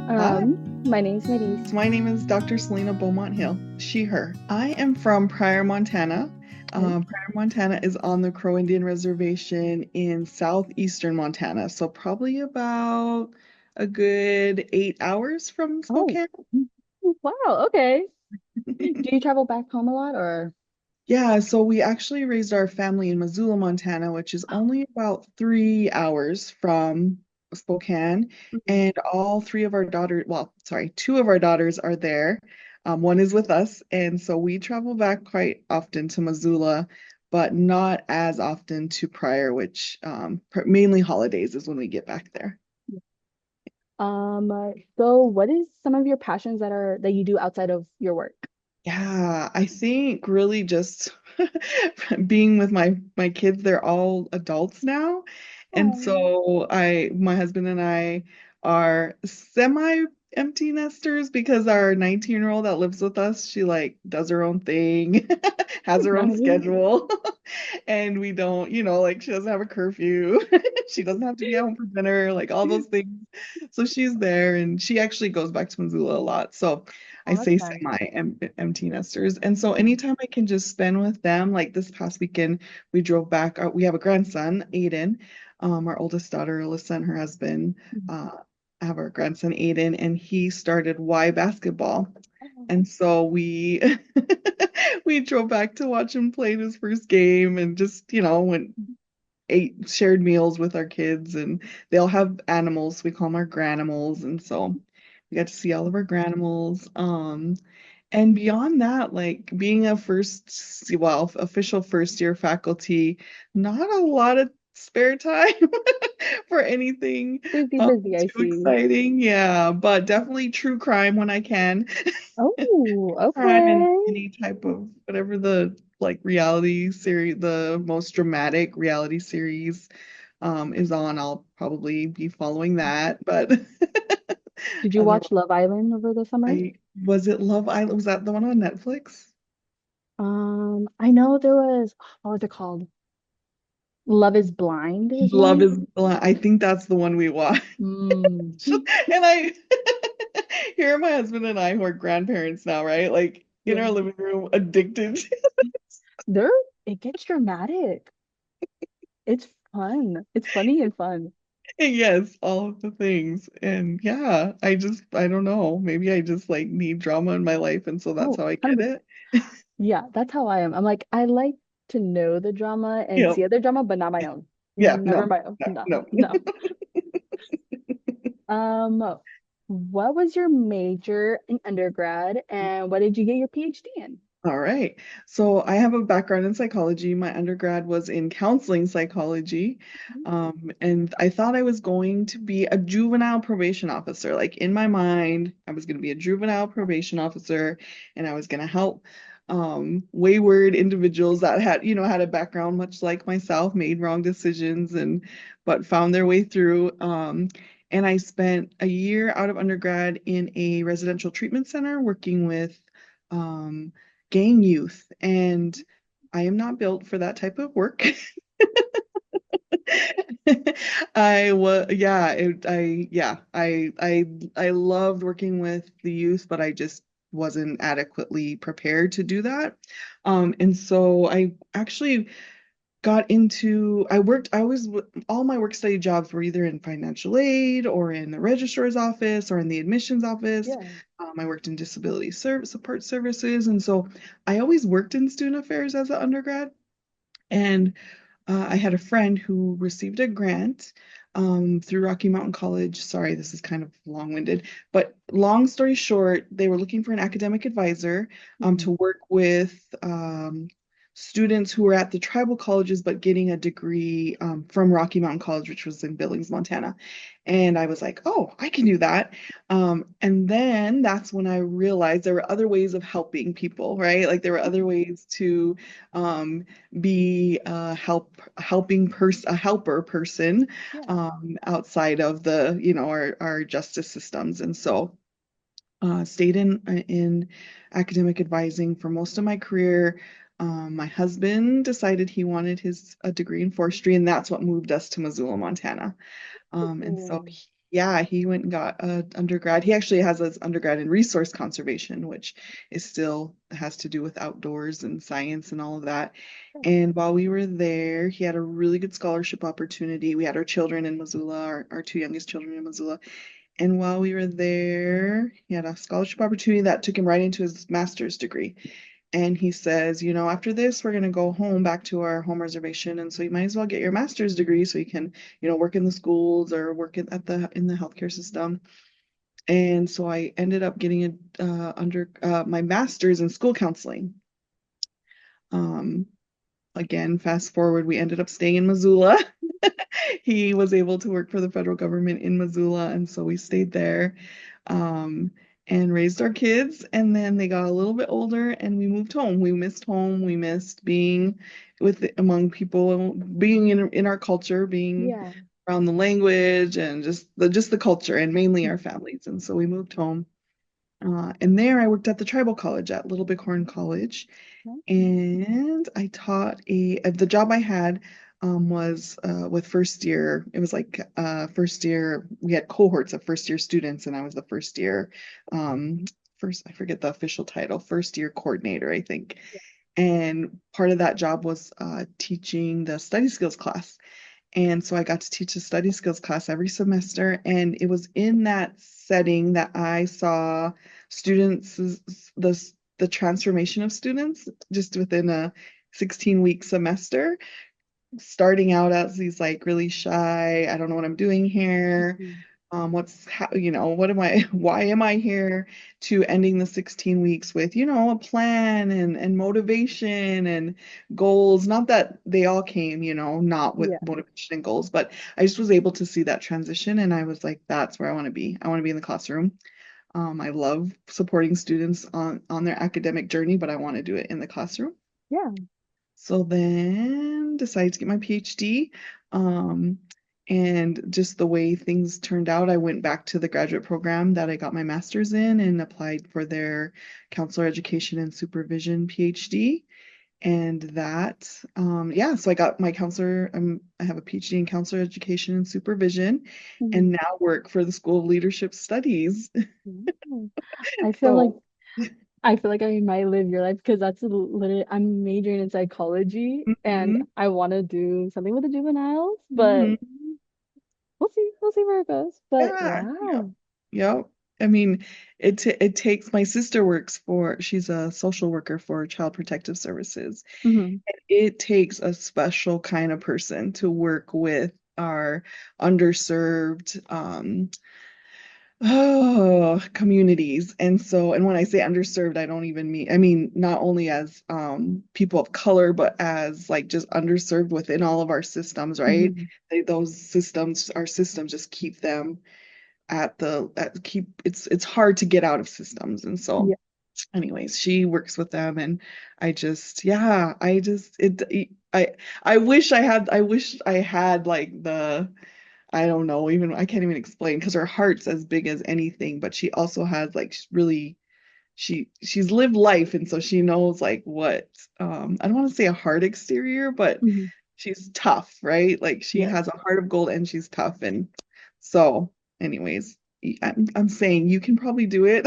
Hi, My name's Maris. my name is Dr. Selena Beaumont Hill, she, her. I am from Pryor, Montana. Okay. Pryor, Montana is on the Crow Indian Reservation in southeastern Montana, so probably about a good 8 hours from Oh, Spokane. wow. Okay. Do you travel back home a lot or? Yeah, so we actually raised our family in Missoula, Montana, which is only about 3 hours from Spokane. Mhm. And all three of our daughters, well, sorry, two of our daughters are there. One is with us. And so we travel back quite often to Missoula, but not as often to Pryor, which mainly holidays is when we get back there. So what is some of your passions that you do outside of your work? Yeah, I think really just being with my kids, they're all adults now. And Oh, so my husband and I are semi empty nesters because our 19-year-old that lives with us, she like does her own thing, has her own nice. schedule. And we don't, like she doesn't have a curfew. She doesn't have to be at home for dinner, like all those things. So she's there and she actually goes back to Missoula a lot. So I Oh, that's say nice. empty nesters. And so anytime I can just spend with them, like this past weekend, we drove back. We have a grandson, Aiden, our oldest daughter, Alyssa, and her husband. Mhm. Uh, have our grandson, Aiden, and he started Y basketball. Oh, And so we we drove back to watch him play his first game and just, went ate shared meals with our kids and they all have animals. We call them our granimals. And so we got to see all of our granimals. And beyond that, like being official first year faculty, not a lot of spare time for anything busy, busy, I too see. exciting. Yeah, but definitely true crime when I can. Oh, Crime and okay. any type of whatever the like reality series, the most dramatic reality series is on, I'll probably be following that. But Did you otherwise, watch Love Island over the summer? was it Love Island? Was that the one on Netflix? I know there was, what was it called? Love is Blind is Love one. is Blind. I think that's the one we watched. Mm. And I here my husband and I, who are grandparents now, right? Like in Yeah. our living room, addicted. There, it gets dramatic. It's fun. It's funny and fun. Yes, all of the things. And yeah, I don't know. Maybe I just like need drama in my life, and so that's Oh, how I get 100%. it. Yeah, that's how I am. I'm like, I like to know the drama and Yep. see other drama, but not my own. Yeah, Never no, my own. no, No, no. no. What was your major in undergrad and what did you get your PhD in? All right. So I have a background in psychology. My undergrad was in counseling psychology. And I thought I was going to be a juvenile probation officer. Like in my mind, I was going to be a juvenile probation officer and I was going to help wayward individuals that had a background much like myself, made wrong decisions and but found their way through. And I spent a year out of undergrad in a residential treatment center working with um, gang youth, and I am not built for that type of work. I was, yeah, I loved working with the youth, but I just wasn't adequately prepared to do that. And so I actually I always, all my work study jobs were either in financial aid or in the registrar's office or in the admissions office. Yeah. I worked in disability support services. And so I always worked in student affairs as an undergrad. And I had a friend who received a grant through Rocky Mountain College. Sorry, this is kind of long-winded, but long story short, they were looking for an academic advisor Mhm. to work with students who were at the tribal colleges but getting a degree from Rocky Mountain College, which was in Billings, Montana. And I was like, oh, I can do that. And then that's when I realized there were other ways of helping people, right? Like there were other ways to um, be a helper person Yeah. outside of our justice systems. And so stayed in academic advising for most of my career. My husband decided he wanted a degree in forestry, and that's what moved us to Missoula, Montana. And so Ooh. Yeah, he went and got a undergrad. He actually has his undergrad in resource conservation, which is still has to do with outdoors and science and all of that. And while we were there, he had a really good scholarship opportunity. We had our children in Missoula, our two youngest children in Missoula. And while we were there, he had a scholarship opportunity that took him right into his master's degree. And he says, after this, we're going to go home back to our home reservation. And so you might as well get your master's degree so you can, work in the schools or work in the healthcare system. And so I ended up getting my master's in school counseling. Um, Again, fast forward, we ended up staying in Missoula. He was able to work for the federal government in Missoula, and so we stayed there, um, and raised our kids. And then they got a little bit older, and we moved home. We missed home. We missed being among people, being in our culture, being Yeah. around the language, and just the culture, and mainly our families. And so we moved home. And there I worked at the tribal college at Little Bighorn College, and I taught the job I had was with first year. It was like first year, we had cohorts of first year students, and I was the first year, um, I forget the official title, first year coordinator, I think. And part of that job was teaching the study skills class. And so I got to teach a study skills class every semester. And it was in that setting that I saw students, the transformation of students just within a 16-week semester, starting out as these like really shy, I don't know what I'm doing here. Mhm. What am I, why am I here, to ending the 16 weeks with, a plan and motivation and goals. Not that they all came, not with Yeah. motivation and goals, but I just was able to see that transition. And I was like, that's where I want to be. I want to be in the classroom. I love supporting students on their academic journey, but I want to do it in the classroom. Yeah. So then decided to get my PhD. Um, and just the way things turned out, I went back to the graduate program that I got my master's in and applied for their counselor education and supervision PhD. And yeah, so I got my counselor, I have a PhD in counselor education and supervision, and Mhm. now work for the School of Leadership Studies. Mhm. I feel like So, I feel like I might live your life because that's literally I'm majoring in psychology and mhm, I want to do something with the juveniles, but mhm. we'll see where it goes. But Yeah, yep, wow. yep. I mean, it takes my sister works for she's a social worker for Child Protective Services. Hmm. It takes a special kind of person to work with our underserved communities. And when I say underserved, I don't even mean, I mean not only as people of color, but as like just underserved within all of our systems, right? Hmm. Our systems just keep them it's hard to get out of systems. And so Yeah. anyways, she works with them, and yeah, I just it I wish I had like I don't know, even I can't even explain, because her heart's as big as anything, but she also has like really she's lived life, and so she knows like what I don't want to say a hard exterior, but Hmm. she's tough, right? Like she Yeah. has a heart of gold and she's tough. And so anyways, I'm saying you can probably do it.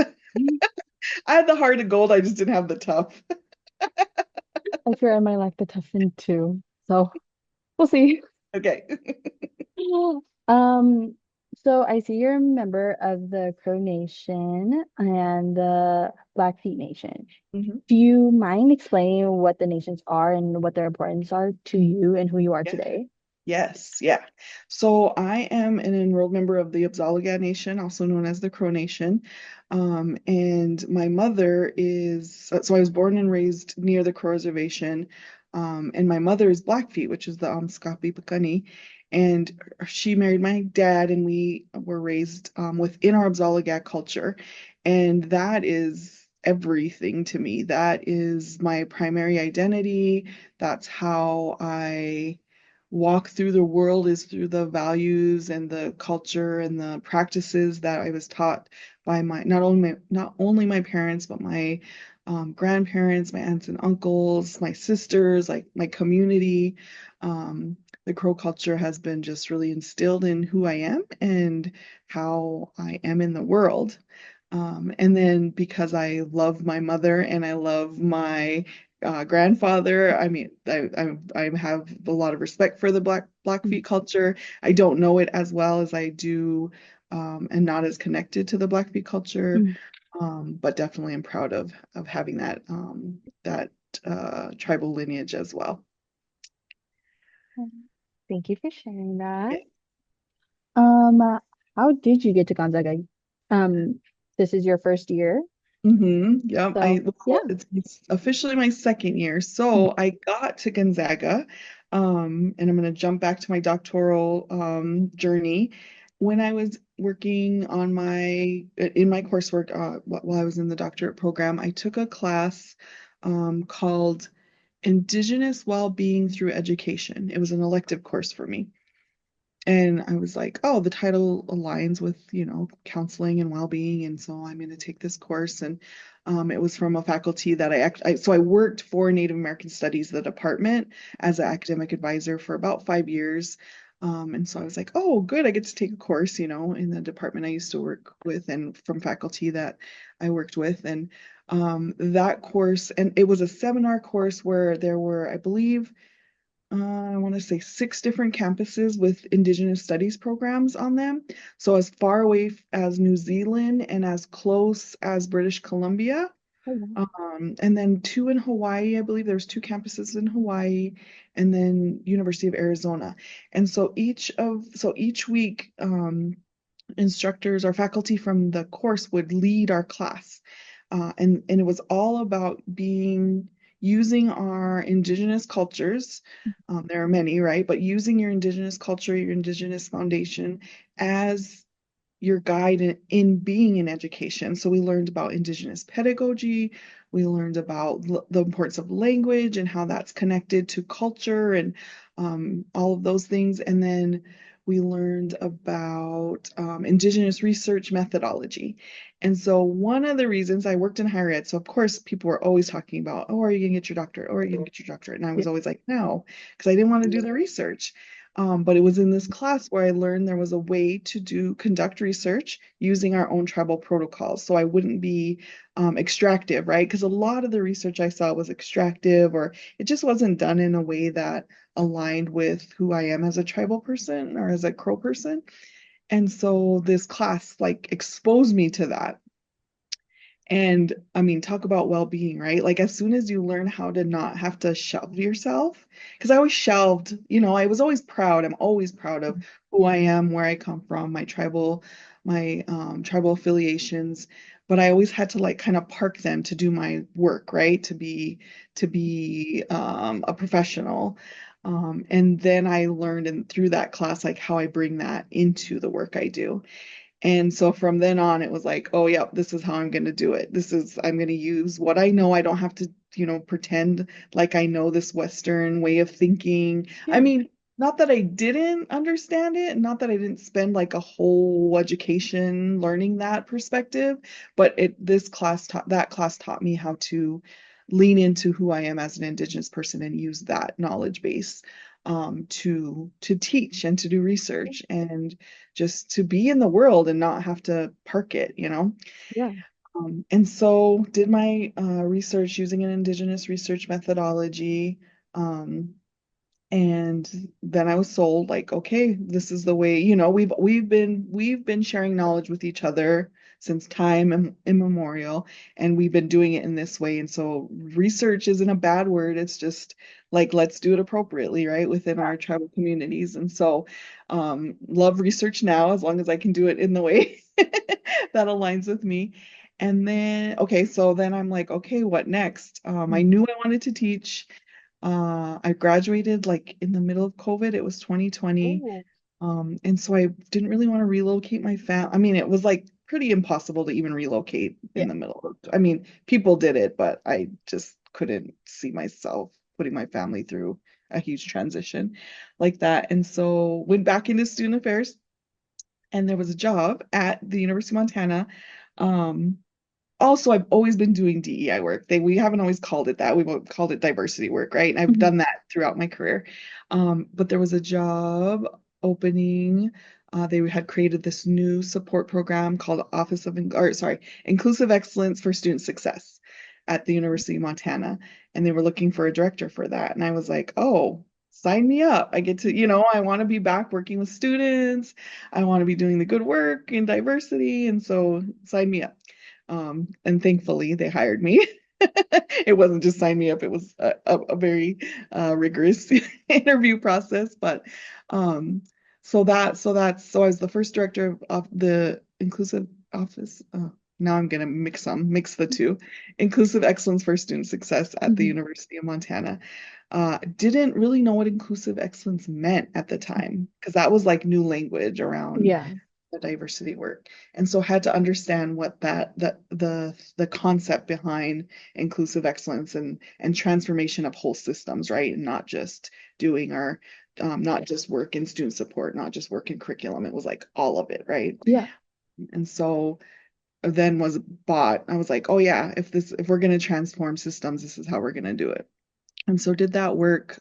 I had the heart of gold, I just didn't have the tough. I fear I might like the toughen too. So we'll see. Okay. Um, so I see you're a member of the Crow Nation and the Blackfeet Nation. Mhm. Do you mind explaining what the nations are and what their importance are to you and who you are Yeah. today? Yes, yeah. So I am an enrolled member of the Gonzaga Nation, also known as the Crow Nation. And my mother so I was born and raised near the Crow Reservation. And my mother is Blackfeet, which is the Amskapi Pekani. And she married my dad, and we were raised within our Gonzaga culture. And that is everything to me. That is my primary identity. That's how I walk through the world, is through the values and the culture and the practices that I was taught by not only my parents, but my grandparents, my aunts and uncles, my sisters, like my community. um, the Crow culture has been just really instilled in who I am and how I am in the world. And then because I love my mother and I love my grandfather, I mean, I have a lot of respect for the Mm, Blackfeet culture. I don't know it as well as I do, and not as connected to the Blackfeet culture, mm. but definitely am proud of having that tribal lineage as well. Thank you for sharing that. Yeah. Um, how did you get to Gonzaga? Um, this is your first year, Yeah, so well, yeah. it's officially my second year. Mm, So I got to Gonzaga, and I'm going to jump back to my doctoral journey. When I was working on in my coursework while I was in the doctorate program, I took a class called Indigenous Well-Being Through Education. It was an elective course for me. And I was like, oh, the title aligns with, counseling and well-being. And so I'm going to take this course. And it was from a faculty that so I worked for Native American Studies, the department, as an academic advisor for about 5 years. And so I was like, oh, good, I get to take a course, in the department I used to work with and from faculty that I worked with. And that course, and it was a seminar course where there were, I believe, I want to say 6 different campuses with Indigenous studies programs on them. So as far away as New Zealand and as close as British Columbia. oh, wow. And then 2 in Hawaii, I believe there's 2 campuses in Hawaii, and then University of Arizona. And so each week, instructors or faculty from the course would lead our class. And it was all about using our indigenous cultures. There are many, right? But using your indigenous culture, your indigenous foundation as your guide in being in education. So we learned about indigenous pedagogy. We learned about the importance of language and how that's connected to culture and all of those things. And then we learned about indigenous research methodology. And so one of the reasons I worked in higher ed, so of course people were always talking about, oh, are you going to get your doctorate? Or are you going to get your doctorate? And I Yeah, was always like, no, because I didn't want to do the research. But it was in this class where I learned there was a way to conduct research using our own tribal protocols. So I wouldn't be extractive, right? Because a lot of the research I saw was extractive, or it just wasn't done in a way that aligned with who I am as a tribal person or as a Crow person. And so this class like exposed me to that. And I mean, talk about well-being, right? Like as soon as you learn how to not have to shelve yourself, because I always shelved, I was always proud. I'm always proud of who I am, where I come from, my tribal affiliations. But I always had to like kind of park them to do my work, right? To be a professional. And then I learned and through that class, like how I bring that into the work I do. And so from then on, it was like, oh, yeah, this is how I'm going to do it. I'm going to use what I know. I don't have to, pretend like I know this Western way of thinking. I yeah, mean, not that I didn't understand it, not that I didn't spend like a whole education learning that perspective, but that class taught me how to lean into who I am as an Indigenous person and use that knowledge base to teach and to do research and just to be in the world and not have to park it. yeah. And so did my research using an Indigenous research methodology. Um, and then I was sold like, okay, this is the way, we've been sharing knowledge with each other since time immemorial, and we've been doing it in this way. And so research isn't a bad word. It's just like let's do it appropriately, right, within our tribal communities. And so love research now as long as I can do it in the way that aligns with me. And then, okay, so then I'm like, okay, what next? I Mm. knew I wanted to teach. I graduated like in the middle of COVID. It was 2020. Oh, And so I didn't really want to relocate my family. I mean, it was like pretty impossible to even relocate yeah, in the middle of, I mean, people did it, but I just couldn't see myself putting my family through a huge transition like that. And so went back into student affairs, and there was a job at the University of Montana. Um, also I've always been doing DEI work. We haven't always called it that. We've called it diversity work, right? And I've Mhm. done that throughout my career. But there was a job opening. They had created this new support program called Inclusive Excellence for Student Success at the University of Montana. And they were looking for a director for that. And I was like, oh, sign me up. I get to, I want to be back working with students. I want to be doing the good work in diversity. And so sign me up. And thankfully, they hired me. It wasn't just sign me up, it was a very rigorous interview process. But so I was the first director of the inclusive office. Now I'm gonna mix the two. Inclusive Excellence for Student Success at the Mhm. University of Montana. Didn't really know what inclusive excellence meant at the time because that was like new language around Yeah. the diversity work. And so had to understand what the concept behind inclusive excellence and transformation of whole systems, right? And not just doing our not just work in student support, not just work in curriculum. It was like all of it, right? Yeah. And so then was bought. I was like, oh yeah, if we're gonna transform systems, this is how we're gonna do it. And so did that work,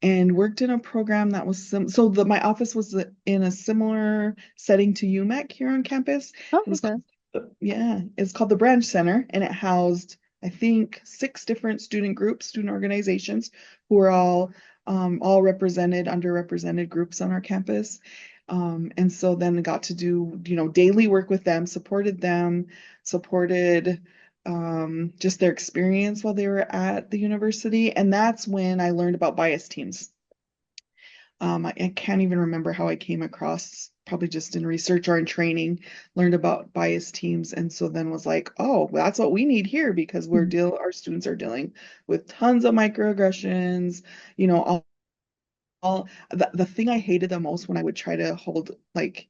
and worked in a program that was my office was in a similar setting to UMEC here on campus. Oh, It was okay. called, yeah, it's called the Branch Center, and it housed, I think, six different student groups, student organizations who were all represented, underrepresented groups on our campus. And so then got to do, daily work with them, supported just their experience while they were at the university. And that's when I learned about bias teams. I can't even remember how I came across, probably just in research or in training, learned about bias teams. And so then was like, oh, well, that's what we need here because Mhm. our students are dealing with tons of microaggressions, all the thing I hated the most when I would try to hold like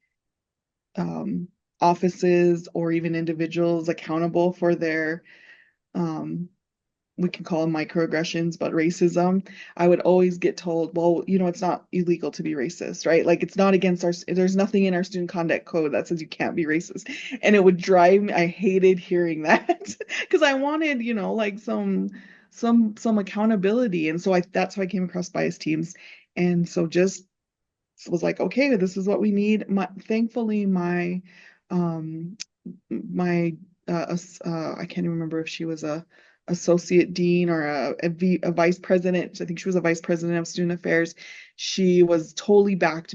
um offices or even individuals accountable for their um we can call them microaggressions, but racism, I would always get told, well, it's not illegal to be racist, right? Like it's not against there's nothing in our student conduct code that says you can't be racist. And it would drive me, I hated hearing that because I wanted, like some accountability. And so that's how I came across bias teams. And so just was like, okay, this is what we need. Thankfully, um, my I can't even remember if she was a associate dean or a vice president. I think she was a vice president of student affairs. She was totally backed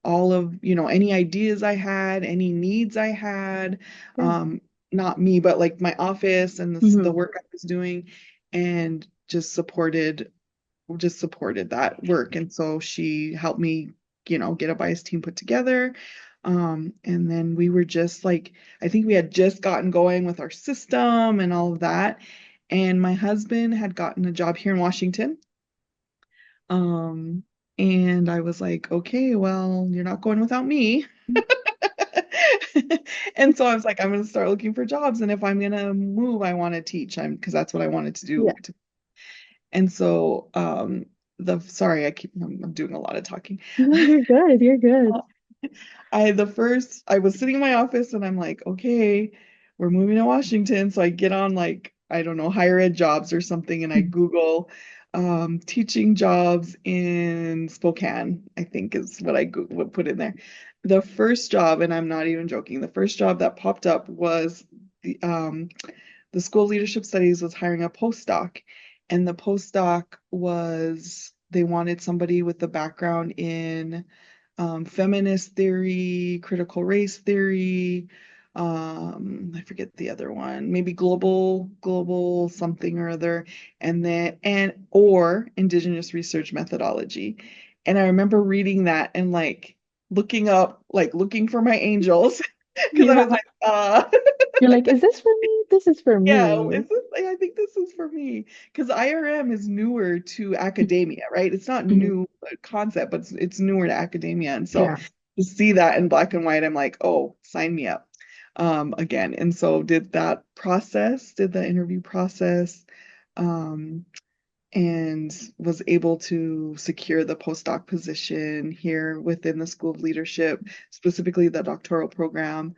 all of, any ideas I had, any needs I had. Good. Not me, but like my office and the Hmm. work I was doing, and just supported that work. And so she helped me, get a bias team put together. And then we were just like, I think we had just gotten going with our system and all of that. And my husband had gotten a job here in Washington. Um, and I was like, okay, well, you're not going without me. And so I was like, I'm going to start looking for jobs. And if I'm going to move, I want to teach. Because that's what I wanted to Yeah. do. And so, sorry, I'm doing a lot of talking. No, you're good. You're good. I was sitting in my office and I'm like, okay, we're moving to Washington. So I get on like, I don't know, higher ed jobs or something, and I Mhm. Google teaching jobs in Spokane, I think is what would put in there. The first job, and I'm not even joking, the first job that popped up was the School of Leadership Studies was hiring a postdoc, and the postdoc they wanted somebody with a background in feminist theory, critical race theory. I forget the other one, maybe global something or other, or indigenous research methodology. And I remember reading that and like looking for my angels because I was Yeah. like, You're like, is this for me? This is for yeah, me. I think this is for me because IRM is newer to academia, right? It's not Mhm. new concept, but it's newer to academia. And so Yeah. to see that in black and white, I'm like, oh, sign me up again. And so did the interview process, um, and was able to secure the postdoc position here within the School of Leadership, specifically the doctoral program.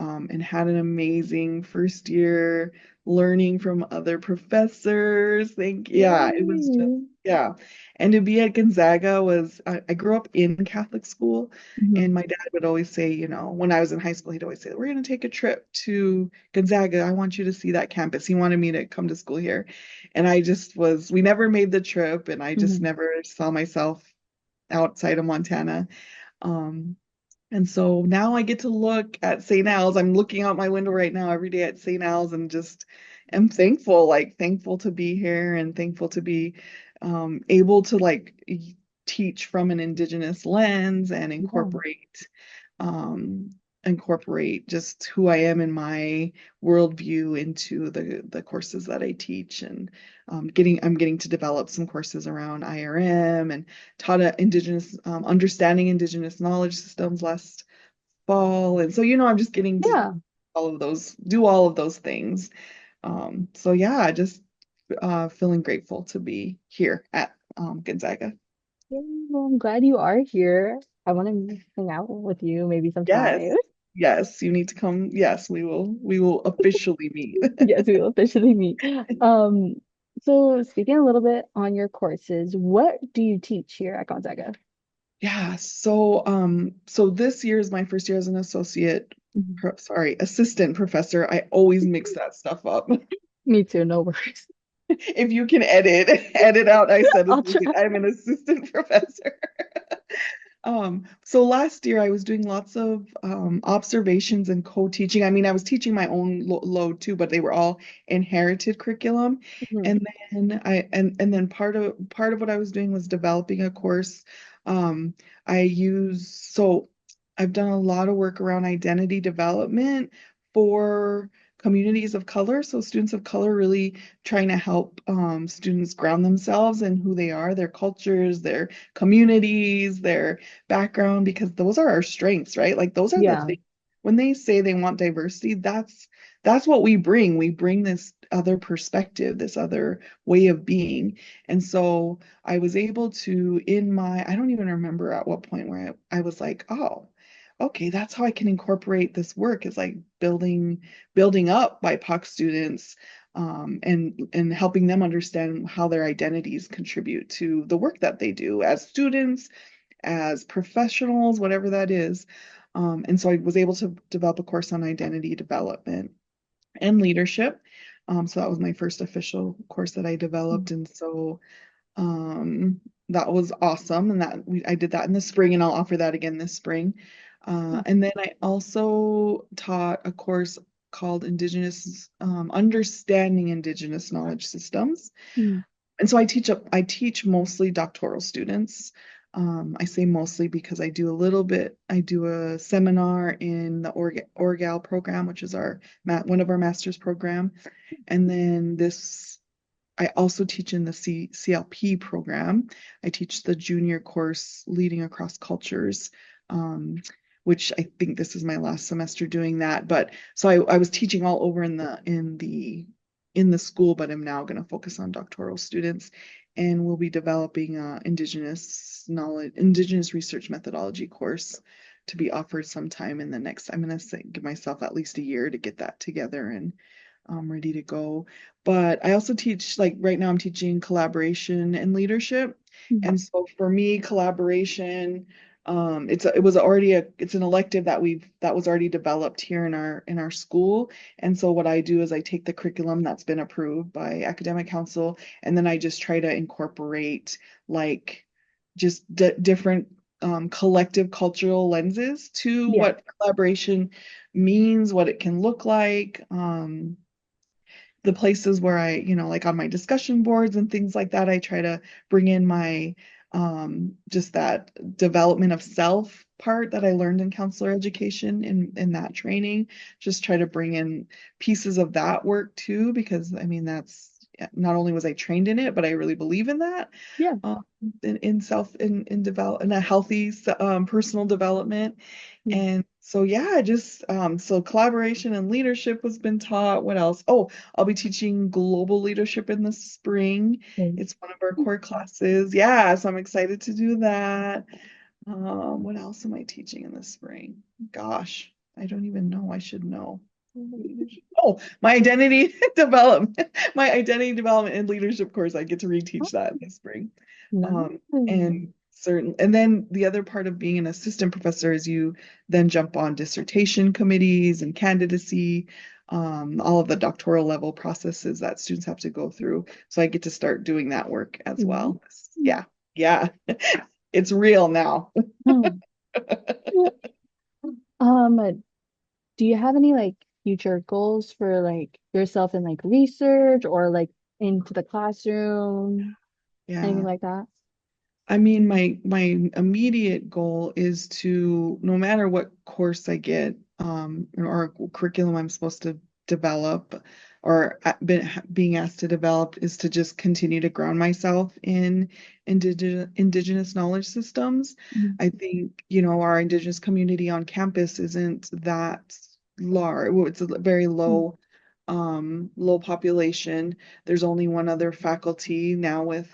and had an amazing first year learning from other professors. Yeah, it was just, Yay. yeah. And to be at Gonzaga was, I grew up in Catholic school, Mhm. and my dad would always say, when I was in high school, he'd always say, we're going to take a trip to Gonzaga. I want you to see that campus. He wanted me to come to school here. And we never made the trip, and I just Mhm. never saw myself outside of Montana. Um, and so now I get to look at St. Al's. I'm looking out my window right now every day at St. Al's and just am thankful, like thankful to be here and thankful to be able to teach from an Indigenous lens and Yeah. um, incorporate just who I am in my worldview into the courses that I teach. And I'm getting to develop some courses around IRM and taught a Indigenous understanding Indigenous knowledge systems last fall. And so, I'm just getting to Yeah. do all of those things. So yeah, just feeling grateful to be here at Gonzaga. Yay. Well, I'm glad you are here. I want to hang out with you maybe Yes. sometime. Yes, you need to come. Yes, we will officially meet. Yes, we will officially meet. Um, so speaking a little bit on your courses, what do you teach here at Gonzaga? Yeah, so this year is my first year as an Mhm. assistant professor. I always mix that stuff up. Me too, no worries. If you can edit out I said I'll assistant. try. I'm an assistant professor. So last year I was doing lots of observations and co-teaching. I mean, I was teaching my own load too, but they were all inherited curriculum. Mhm. And then part of what I was doing was developing a course. Um, so I've done a lot of work around identity development for communities of color. So students of color really trying to help students ground themselves in who they are, their cultures, their communities, their background, because those are our strengths, right? Like those are the Yeah. things when they say they want diversity, that's what we bring. We bring this other perspective, this other way of being. And so I was able to, I don't even remember at what point where I was like, oh, okay, that's how I can incorporate this work is like building up BIPOC students and helping them understand how their identities contribute to the work that they do as students, as professionals, whatever that is. And so I was able to develop a course on identity development and leadership. So that was my first official course that I developed. And so that was awesome. And I did that in the spring, and I'll offer that again this spring. And then I also taught a course called Understanding Indigenous Knowledge Systems. Mhm. And so I teach mostly doctoral students. I say mostly because I do a seminar in the Orgal program, which is one of our master's program. And then I also teach in the CLP program. I teach the junior course Leading Across Cultures, um, which I think this is my last semester doing that. But so I was teaching all over in the school, but I'm now going to focus on doctoral students, and we'll be developing a Indigenous research methodology course to be offered sometime in the next. I'm going to give myself at least a year to get that together and ready to go. But I also teach, like right now, I'm teaching collaboration and leadership. Mhm. And so for me, collaboration, it's an elective that was already developed here in our school. And so what I do is I take the curriculum that's been approved by academic council, and then I just try to incorporate like just different collective cultural lenses to Yeah. what collaboration means, what it can look like. The places where like on my discussion boards and things like that, I try to bring in my just that development of self part that I learned in counselor education in that training. Just try to bring in pieces of that work too, because I mean that's not only was I trained in it, but I really believe in that Yeah. um, in a healthy personal development. Mhm. And so yeah, just so collaboration and leadership has been taught. What else? Oh, I'll be teaching global leadership in the spring. Okay. It's one of our core classes. Yeah, so I'm excited to do that. What else am I teaching in the spring? Gosh, I don't even know. I should know. Oh, my identity development, my identity development and leadership course. I get to reteach that this spring. Nice. And then the other part of being an assistant professor is you then jump on dissertation committees and candidacy, all of the doctoral level processes that students have to go through. So I get to start doing that work as Mhm. well. Yeah, yeah, it's real now. Um, do you have any like future goals for like yourself in like research or like into the classroom, anything Yeah. like that? I mean, my immediate goal is to, no matter what course I get, or curriculum I'm supposed to develop, or being asked to develop, is to just continue to ground myself in indigenous knowledge systems. Mhm. I think, our indigenous community on campus isn't that large. Well, it's a very low population. There's only one other faculty now with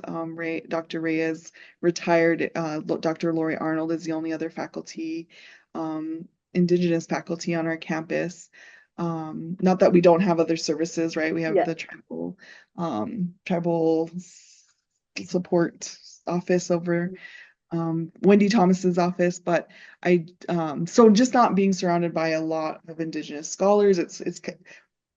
Dr. Reyes retired. Dr. Lori Arnold is the only other faculty, Indigenous faculty on our campus. Not that we don't have other services, right? We have Yeah. the tribal support office over Wendy Thomas's office, but so just not being surrounded by a lot of Indigenous scholars, it's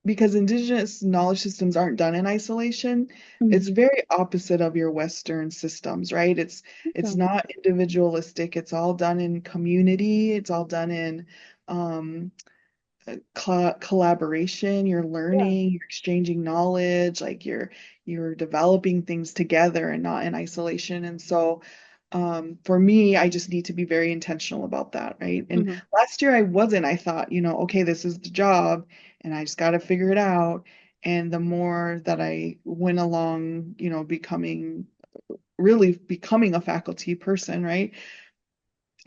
because Indigenous knowledge systems aren't done in isolation. Mhm. It's very opposite of your Western systems, right? It's Okay. not individualistic. It's all done in community. It's all done in um, collaboration. You're Yeah. learning, you're exchanging knowledge, like you're developing things together and not in isolation. And so for me, I just need to be very intentional about that, right? And Hmm. last year I wasn't. I thought, okay, this is the job and I just got to figure it out. And the more that I went along, really becoming a faculty person, right?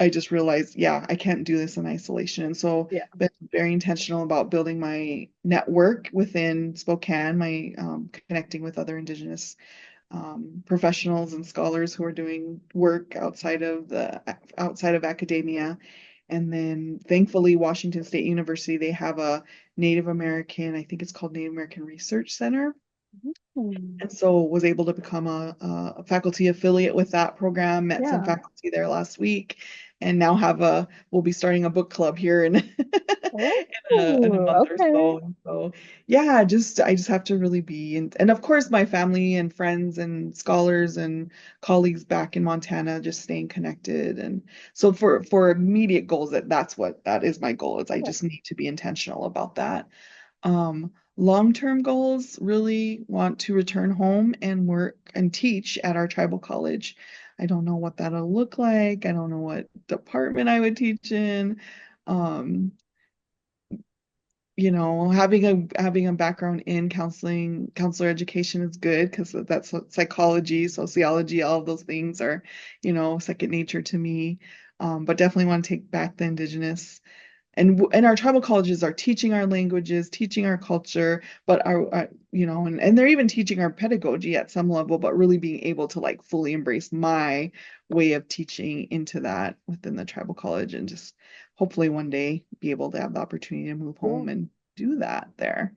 I just realized, yeah, I can't do this in isolation. And so Yeah. been very intentional about building my network within Spokane, my connecting with other Indigenous professionals and scholars who are doing work outside of academia. And then thankfully, Washington State University, they have a Native American, I think it's called Native American Research Center. Mhm. And so was able to become a faculty affiliate with that program, met some Yeah. faculty there last week, and now we'll be starting a book club here in, in a Oh, month or okay. so. And so yeah, I just have to really be, and of course my family and friends and scholars and colleagues back in Montana, just staying connected. And so for immediate goals, that is my goal, is I Yeah. just need to be intentional about that. Long-term goals, really want to return home and work and teach at our tribal college. I don't know what that'll look like. I don't know what department I would teach in. Um, having a background in counselor education is good because that's what psychology, sociology, all of those things are, second nature to me. But definitely want to take back the Indigenous and our tribal colleges are teaching our languages, teaching our culture, but and they're even teaching our pedagogy at some level, but really being able to like fully embrace my way of teaching into that within the tribal college, and just hopefully one day be able to have the opportunity to move Yeah. home and do that there.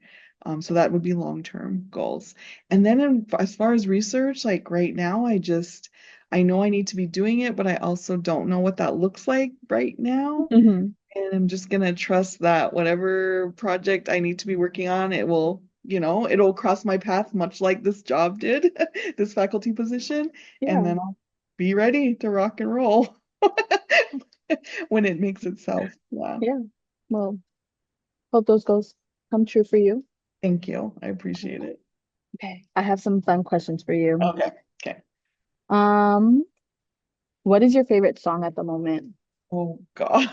So that would be long-term goals. And then as far as research, like right now, I know I need to be doing it, but I also don't know what that looks like right now. Hmm. And I'm just gonna trust that whatever project I need to be working on, it'll cross my path, much like this job did, this faculty position, and Yeah. then I'll be ready to rock and roll when it makes itself. Yeah. Yeah. Well, hope those goals come true for you. Thank you. I appreciate it. Okay. I have some fun questions for you. Okay. Okay. Um, what is your favorite song at the moment? Oh God.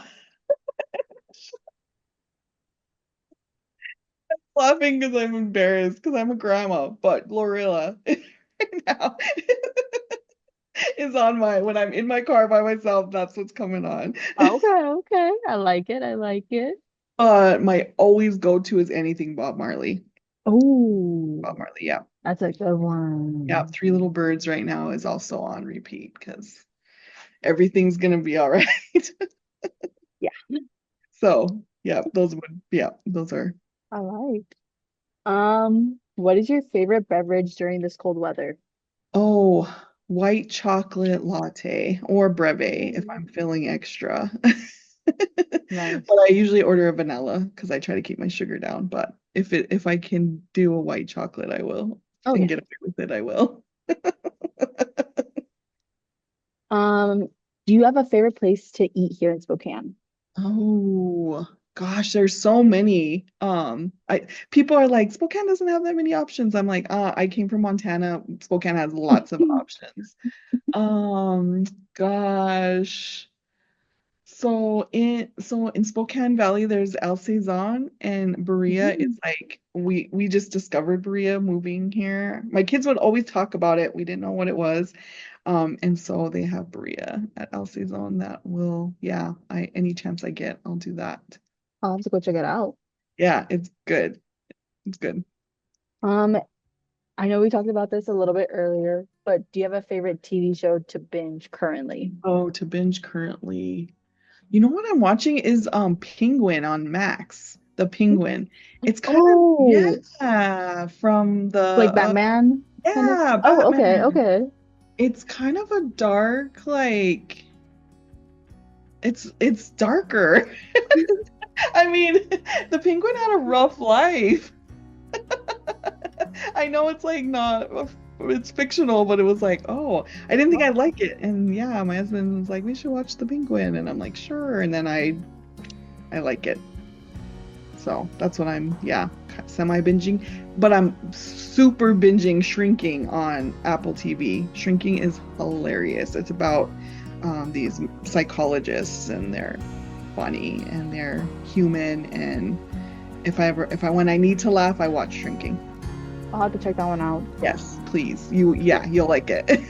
Laughing because I'm embarrassed because I'm a grandma, but Glorilla right now is on when I'm in my car by myself, that's what's coming on. Okay, okay. I like it. I like it. My always go-to is anything Bob Marley. Bob Oh, Marley, yeah. that's a good Yeah, one. Three Little Birds right now is also on repeat because everything's gonna be all right. Yeah. So, Yeah, those would, yeah, those are. I like. What is your favorite beverage during this cold weather? Oh, white chocolate latte or breve if Ooh. I'm feeling extra. Nice. But I usually order a vanilla because I try to keep my sugar down. But if I can do a white chocolate, I will. Oh And yeah. get away with it, I will. Um, do you have a favorite place to eat here in Spokane? Oh gosh, there's so many. I people are like, Spokane doesn't have that many options. I'm like, I came from Montana. Spokane has lots of options. Um, gosh. So in Spokane Valley, there's El Cezanne and Berea is Mm. like we just discovered Berea moving here. My kids would always talk about it. We didn't know what it was. And so they have Berea at El Cezanne that will, yeah, I any chance I get, I'll do that. I'll have to go check it out. Yeah, it's good. It's good. Um, I know we talked about this a little bit earlier, but do you have a favorite TV show to binge currently? Oh, to binge currently. You know what I'm watching is Penguin on Max. The Penguin. It's kind of Oh, yeah, from the like Batman kind of? yeah, Oh, okay, Batman. okay. It's kind of a dark, like it's darker. I mean, the penguin had a rough life. I know it's like not it's fictional, but it was like, oh, I didn't think I'd like it. And yeah, my husband was like, we should watch the penguin. And I'm like, sure. And then I like it. So that's what I'm, yeah, semi binging. But I'm super binging Shrinking on Apple TV. Shrinking is hilarious. It's about these psychologists and they're funny and they're human. And if I when I need to laugh, I watch Shrinking. I'll have to check that one out. Yes, please. Yeah, you'll like it.